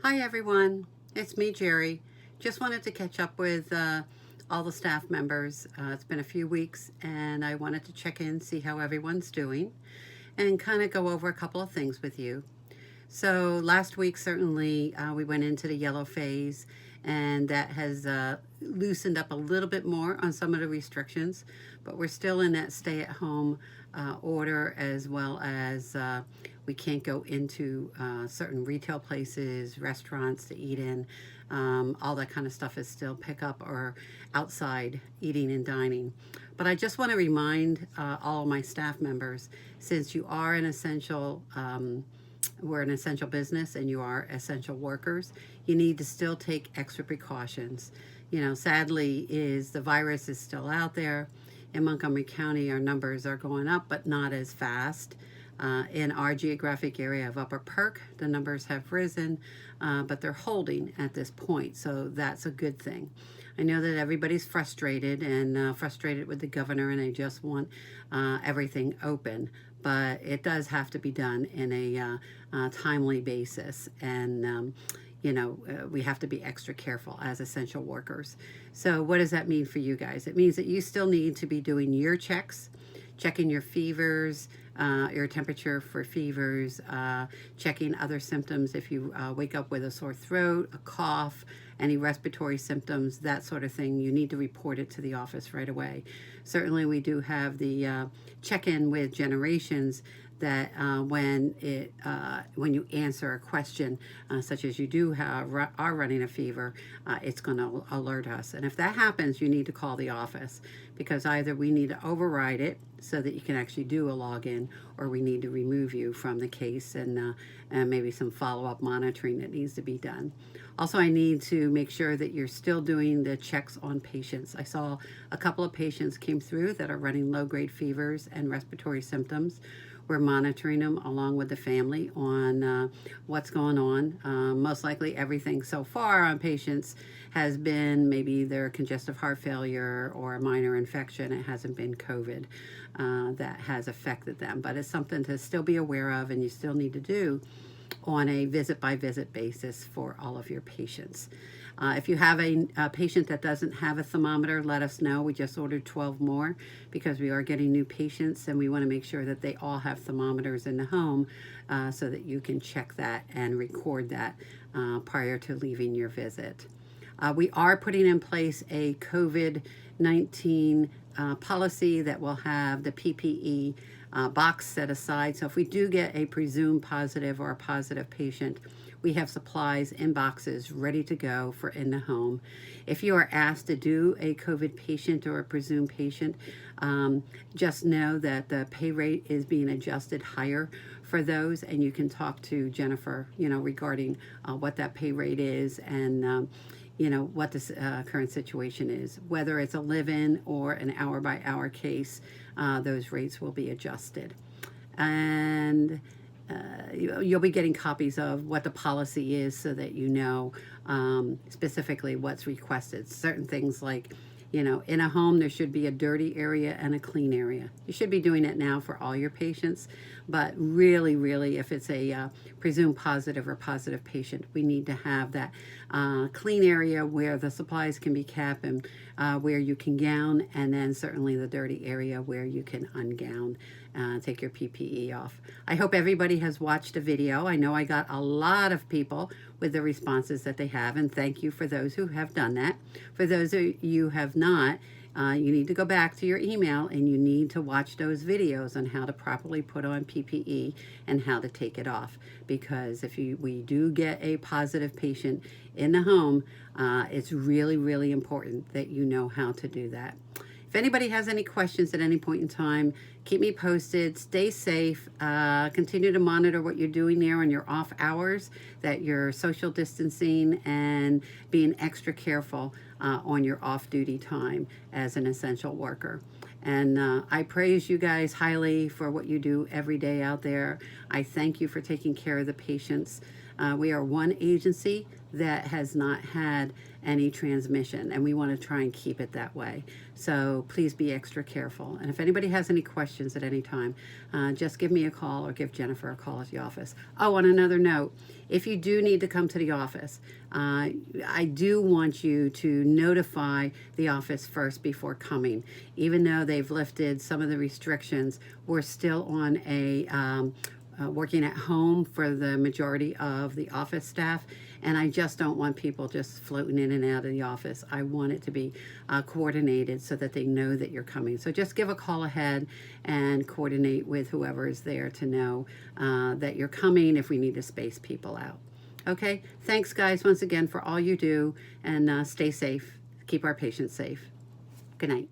Hi everyone, it's me Jerry. Just wanted to catch up with all the staff members. It's been a few weeks and I wanted to check in, see how everyone's doing, and kind of go over a couple of things with you. So last week certainly we went into the yellow phase, and that has loosened up a little bit more on some of the restrictions, but we're still in that stay-at-home order, as well as we can't go into certain retail places, restaurants to eat in. All that kind of stuff is still pick up or outside eating and dining. But I just want to remind all of my staff members, since you are an essential we're an essential business and you are essential workers, you need to still take extra precautions. Sadly, the virus is still out there. In Montgomery County, our numbers are going up, but not as fast. In our geographic area of Upper Perk, the numbers have risen, but they're holding at this point, so that's a good thing. I know that everybody's frustrated with the governor, and they just want everything open, but it does have to be done in a timely basis, and we have to be extra careful as essential workers. So what does that mean for you guys? It means that you still need to be doing your checks, checking your fevers, your temperature for fevers, checking other symptoms. If you wake up with a sore throat, a cough, any respiratory symptoms, that sort of thing, you need to report it to the office right away. Certainly we do have the check-in with Generations, that when you answer a question such as you are running a fever, it's going to alert us. And if that happens, you need to call the office, because either we need to override it so that you can actually do a login, or we need to remove you from the case, and maybe some follow-up monitoring that needs to be done. Also, I need to make sure that you're still doing the checks on patients. I saw a couple of patients came through that are running low-grade fevers and respiratory symptoms. We're monitoring them along with the family on what's going on. Most likely everything so far on patients has been maybe their congestive heart failure or a minor infection. It hasn't been COVID that has affected them, but it's something to still be aware of, and you still need to do on a visit-by-visit basis for all of your patients. If you have a patient that doesn't have a thermometer, let us know. We just ordered 12 more because we are getting new patients, and we want to make sure that they all have thermometers in the home so that you can check that and record that prior to leaving your visit. We are putting in place a COVID-19 policy that will have the PPE box set aside. So if we do get a presumed positive or a positive patient, we have supplies in boxes ready to go for in the home. If you are asked to do a COVID patient or a presumed patient, just know that the pay rate is being adjusted higher for those, and you can talk to Jennifer, regarding what that pay rate is, and what the current situation is. Whether it's a live-in or an hour-by-hour case, those rates will be adjusted. And you'll be getting copies of what the policy is, so that you know specifically what's requested. Certain things like, in a home there should be a dirty area and a clean area. You should be doing it now for all your patients, but really, if it's a presumed positive or positive patient, we need to have that clean area where the supplies can be kept, and where you can gown, and then certainly the dirty area where you can ungown, take your PPE off. I hope everybody has watched the video. I know I got a lot of people with the responses that they have, and thank you for those who have done that. For those of you who have not, you need to go back to your email, and you need to watch those videos on how to properly put on PPE and how to take it off. Because if we do get a positive patient in the home, it's really important that you know how to do that. If anybody has any questions at any point in time, keep me posted. Stay safe. Continue to monitor what you're doing there on your off hours, that you're social distancing and being extra careful on your off-duty time as an essential worker. And I praise you guys highly for what you do every day out there. I thank you for taking care of the patients. We are one agency that has not had any transmission, and we want to try and keep it that way. So please be extra careful. And if anybody has any questions at any time, just give me a call or give Jennifer a call at the office. Oh, on another note, if you do need to come to the office, I do want you to notify the office first before coming. Even though they've lifted some of the restrictions, we're still on a working at home for the majority of the office staff, and I just don't want people just floating in and out of the office. I want it to be coordinated so that they know that you're coming. So just give a call ahead and coordinate with whoever is there to know that you're coming if we need to space people out. Okay, thanks guys once again for all you do, and stay safe. Keep our patients safe. Good night.